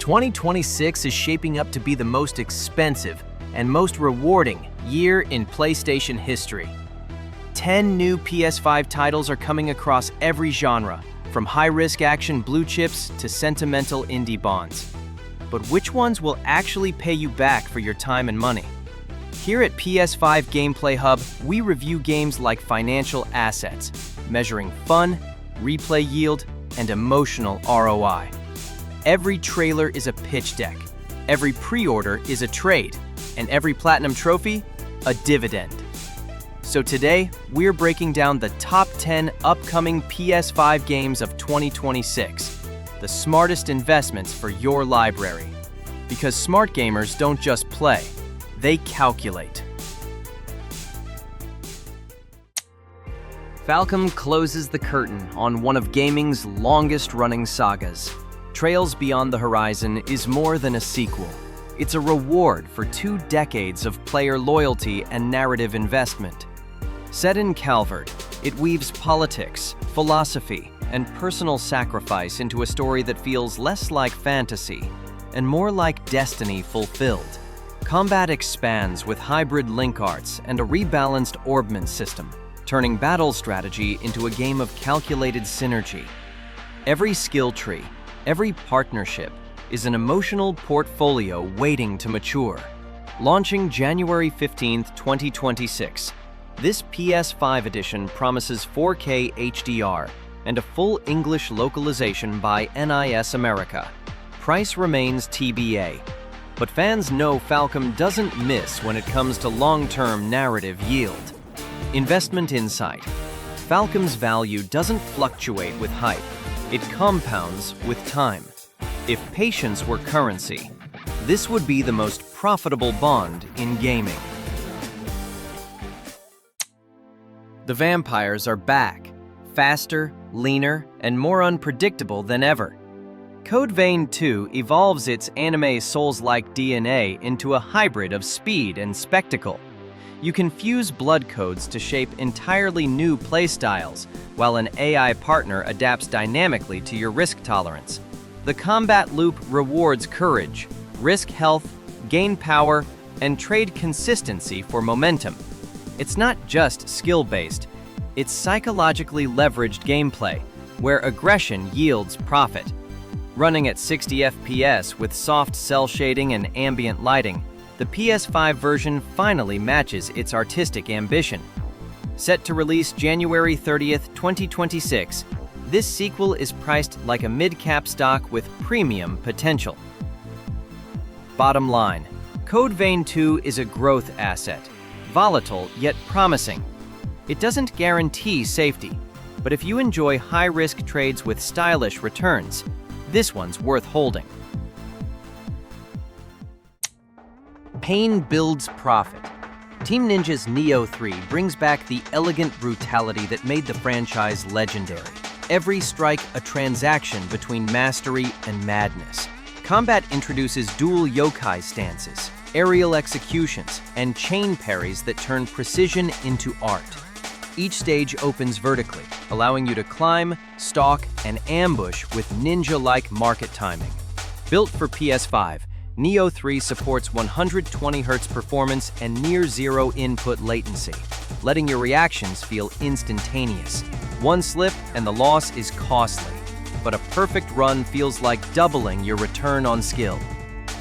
2026 is shaping up to be the most expensive and most rewarding year in PlayStation history. 10 new PS5 titles are coming across every genre, from high-risk action blue chips to sentimental indie bonds. But which ones will actually pay you back for your time and money? Here at PS5 Gameplay Hub, we review games like financial assets, measuring fun, replay yield, and emotional ROI. Every trailer is a pitch deck, every pre-order is a trade, and every platinum trophy, a dividend. So today, we're breaking down the top 10 upcoming PS5 games of 2026, the smartest investments for your library. Because smart gamers don't just play, they calculate. Falcom closes the curtain on one of gaming's longest-running sagas. Trails Beyond the Horizon is more than a sequel. It's a reward for 2 decades of player loyalty and narrative investment. Set in Calvert, it weaves politics, philosophy, and personal sacrifice into a story that feels less like fantasy and more like destiny fulfilled. Combat expands with hybrid link arts and a rebalanced orbment system, turning battle strategy into a game of calculated synergy. Every skill tree, every partnership, is an emotional portfolio waiting to mature. Launching January 15, 2026, this PS5 edition promises 4K HDR and a full English localization by NIS America. Price remains TBA, but fans know Falcom doesn't miss when it comes to long-term narrative yield. Investment insight. Falcom's value doesn't fluctuate with hype. It compounds with time. If patience were currency, this would be the most profitable bond in gaming. The vampires are back, faster, leaner, and more unpredictable than ever. Code Vein 2 evolves its anime Souls-like DNA into a hybrid of speed and spectacle. You can fuse blood codes to shape entirely new playstyles, while an AI partner adapts dynamically to your risk tolerance. The combat loop rewards courage, risk health, gain power, and trade consistency for momentum. It's not just skill-based, it's psychologically leveraged gameplay, where aggression yields profit. Running at 60 FPS with soft cell shading and ambient lighting, the PS5 version finally matches its artistic ambition. Set to release January 30th, 2026, this sequel is priced like a mid-cap stock with premium potential. Bottom line, Code Vein 2 is a growth asset, volatile yet promising. It doesn't guarantee safety, but if you enjoy high-risk trades with stylish returns, this one's worth holding. Pain builds profit. Team Ninja's Nioh 3 brings back the elegant brutality that made the franchise legendary. Every strike a transaction between mastery and madness. Combat introduces dual yokai stances, aerial executions, and chain parries that turn precision into art. Each stage opens vertically, allowing you to climb, stalk, and ambush with ninja-like market timing. Built for PS5, Nioh 3 supports 120Hz performance and near-zero input latency, letting your reactions feel instantaneous. One slip and the loss is costly, but a perfect run feels like doubling your return on skill.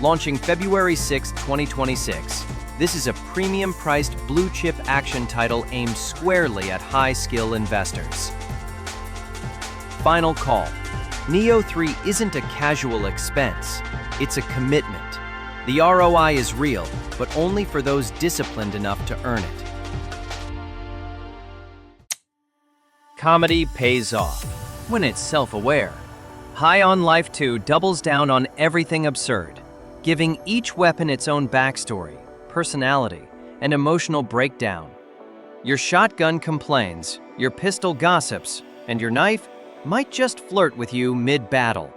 Launching February 6, 2026, this is a premium-priced blue-chip action title aimed squarely at high-skill investors. Final call. Nioh 3 isn't a casual expense, it's a commitment. The ROI is real, but only for those disciplined enough to earn it. Comedy pays off when it's self-aware. High on Life 2 doubles down on everything absurd, giving each weapon its own backstory, personality, and emotional breakdown. Your shotgun complains, your pistol gossips, and your knife might just flirt with you mid-battle.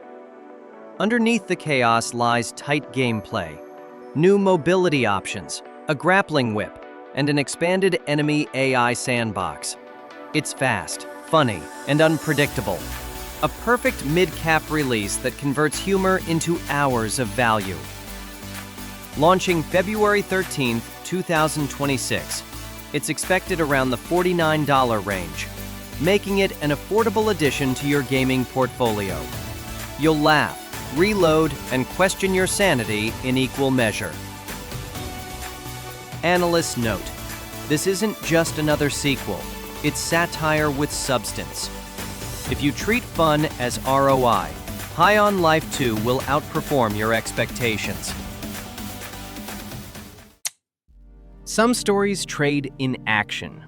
Underneath the chaos lies tight gameplay, new mobility options, a grappling whip, and an expanded enemy AI sandbox. It's fast, funny, and unpredictable. A perfect mid-cap release that converts humor into hours of value. Launching February 13th, 2026. It's expected around the $49 range, making it an affordable addition to your gaming portfolio. You'll laugh, reload, and question your sanity in equal measure. Analysts note, this isn't just another sequel, it's satire with substance. If you treat fun as ROI, High on Life 2 will outperform your expectations. Some stories trade in action.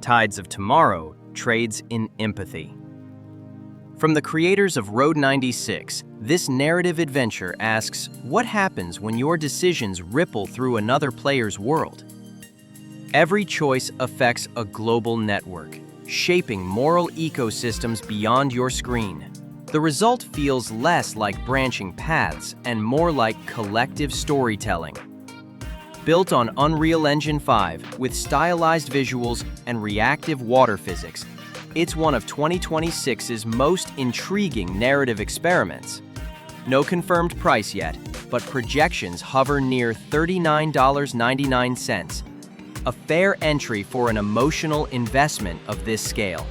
Tides of Tomorrow trades in empathy. From the creators of Road 96, this narrative adventure asks, what happens when your decisions ripple through another player's world? Every choice affects a global network, shaping moral ecosystems beyond your screen. The result feels less like branching paths and more like collective storytelling. Built on Unreal Engine 5 with stylized visuals and reactive water physics, it's one of 2026's most intriguing narrative experiments. No confirmed price yet, but projections hover near $39.99, a fair entry for an emotional investment of this scale.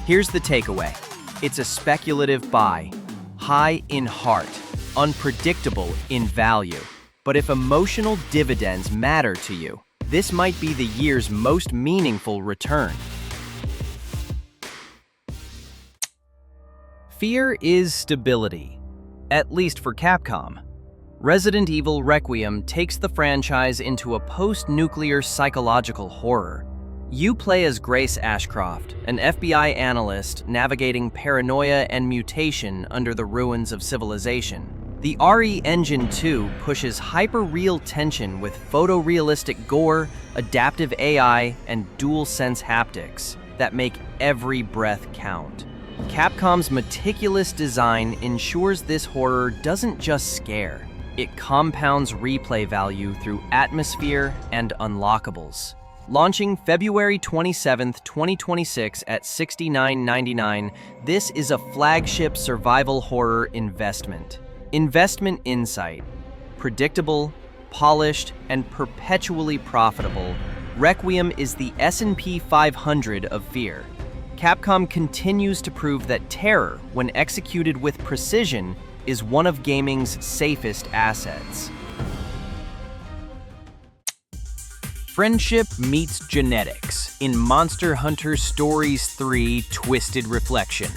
Here's the takeaway. It's a speculative buy, high in heart, unpredictable in value. But if emotional dividends matter to you, this might be the year's most meaningful return. Fear is stability, at least for Capcom. Resident Evil Requiem takes the franchise into a post-nuclear psychological horror. You play as Grace Ashcroft, an FBI analyst navigating paranoia and mutation under the ruins of civilization. The RE Engine 2 pushes hyper-real tension with photorealistic gore, adaptive AI, and dual-sense haptics that make every breath count. Capcom's meticulous design ensures this horror doesn't just scare, it compounds replay value through atmosphere and unlockables. Launching February 27, 2026 at $69.99, this is a flagship survival horror investment. Investment insight. Predictable, polished, and perpetually profitable, Requiem is the S&P 500 of fear. Capcom continues to prove that terror, when executed with precision, is one of gaming's safest assets. Friendship meets genetics in Monster Hunter Stories 3: Twisted Reflection.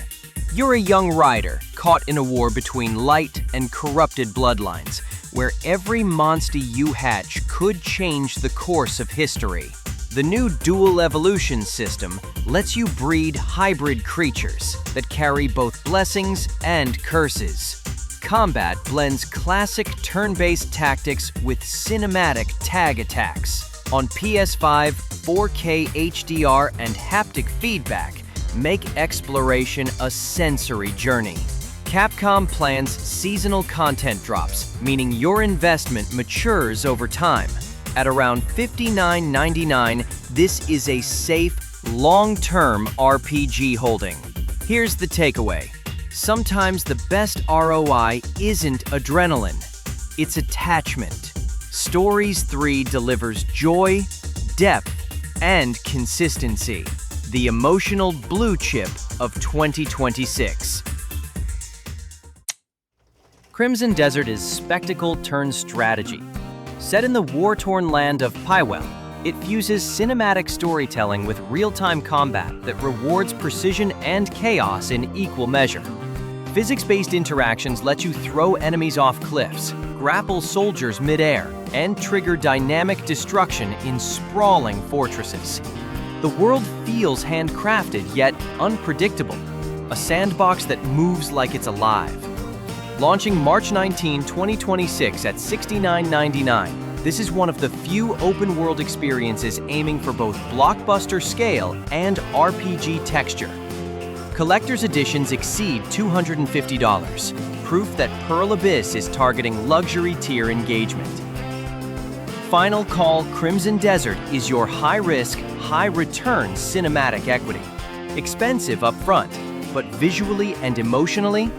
You're a young rider caught in a war between light and corrupted bloodlines, where every monster you hatch could change the course of history. The new dual evolution system lets you breed hybrid creatures that carry both blessings and curses. Combat blends classic turn-based tactics with cinematic tag attacks. On PS5, 4K HDR and haptic feedback make exploration a sensory journey. Capcom plans seasonal content drops, meaning your investment matures over time. At around $59.99, this is a safe, long-term RPG holding. Here's the takeaway. Sometimes the best ROI isn't adrenaline, it's attachment. Stories 3 delivers joy, depth, and consistency. The emotional blue chip of 2026. Crimson Desert is spectacle turned strategy. Set in the war-torn land of Pywell, it fuses cinematic storytelling with real-time combat that rewards precision and chaos in equal measure. Physics-based interactions let you throw enemies off cliffs, grapple soldiers mid-air, and trigger dynamic destruction in sprawling fortresses. The world feels handcrafted yet unpredictable, a sandbox that moves like it's alive. Launching March 19, 2026 at $69.99, this is one of the few open-world experiences aiming for both blockbuster scale and RPG texture. Collector's editions exceed $250, proof that Pearl Abyss is targeting luxury tier engagement. Final Call Crimson Desert is your high-risk, high-return cinematic equity. Expensive up front, but visually and emotionally,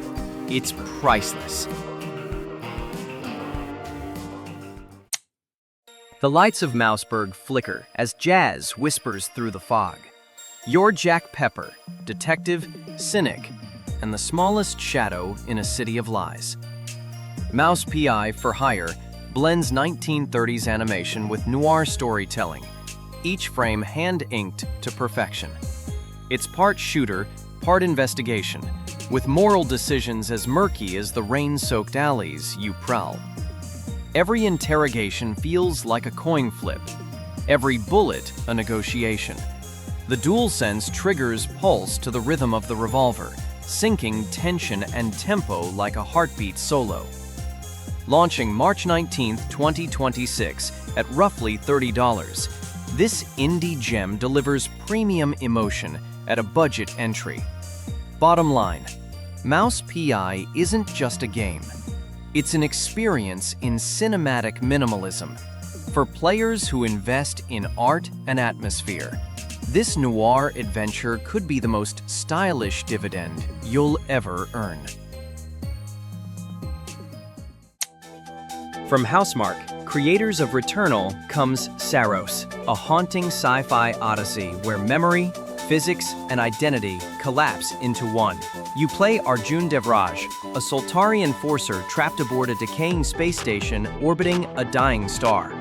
it's priceless. The lights of Mouseburg flicker as jazz whispers through the fog. You're Jack Pepper, detective, cynic, and the smallest shadow in a city of lies. Mouse P.I. for Hire blends 1930s animation with noir storytelling, each frame hand-inked to perfection. It's part shooter, part investigation, with moral decisions as murky as the rain-soaked alleys you prowl. Every interrogation feels like a coin flip, every bullet a negotiation. The DualSense triggers pulse to the rhythm of the revolver, syncing tension and tempo like a heartbeat solo. Launching March 19, 2026 at roughly $30, this indie gem delivers premium emotion at a budget entry. Bottom line, Mouse P.I. isn't just a game. It's an experience in cinematic minimalism. For players who invest in art and atmosphere, this noir adventure could be the most stylish dividend you'll ever earn. From Housemarque, creators of Returnal, comes Saros, a haunting sci-fi odyssey where memory, physics, and identity collapse into one. You play Arjun Devraj, a Soltari enforcer trapped aboard a decaying space station orbiting a dying star.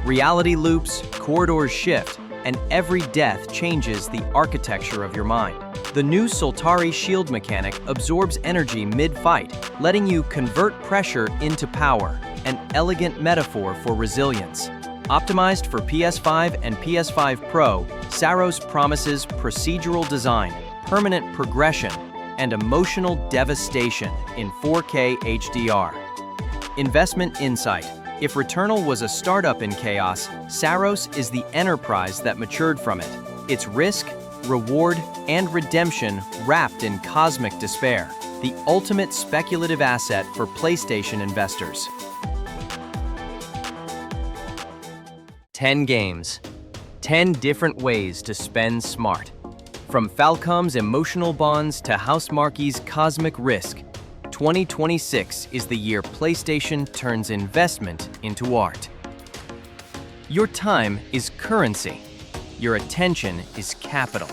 Reality loops, corridors shift, and every death changes the architecture of your mind. The new Soltari shield mechanic absorbs energy mid-fight, letting you convert pressure into power, an elegant metaphor for resilience. Optimized for PS5 and PS5 Pro, Saros promises procedural design, permanent progression, and emotional devastation in 4K HDR. Investment insight. If Returnal was a startup in chaos, Saros is the enterprise that matured from it. It's risk, reward, and redemption wrapped in cosmic despair. The ultimate speculative asset for PlayStation investors. 10 games. 10 different ways to spend smart. From Falcom's emotional bonds to Housemarque's cosmic risk, 2026 is the year PlayStation turns investment into art. Your time is currency. Your attention is capital.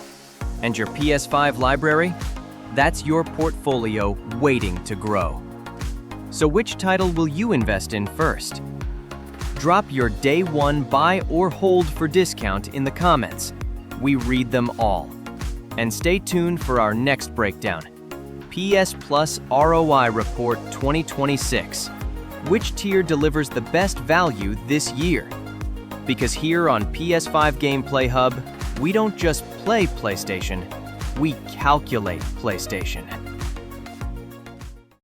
And your PS5 library? That's your portfolio waiting to grow. So which title will you invest in first? Drop your day one buy or hold for discount in the comments. We read them all. And stay tuned for our next breakdown. PS Plus ROI Report 2026. Which tier delivers the best value this year? Because here on PS5 Gameplay Hub, we don't just play PlayStation, we calculate PlayStation.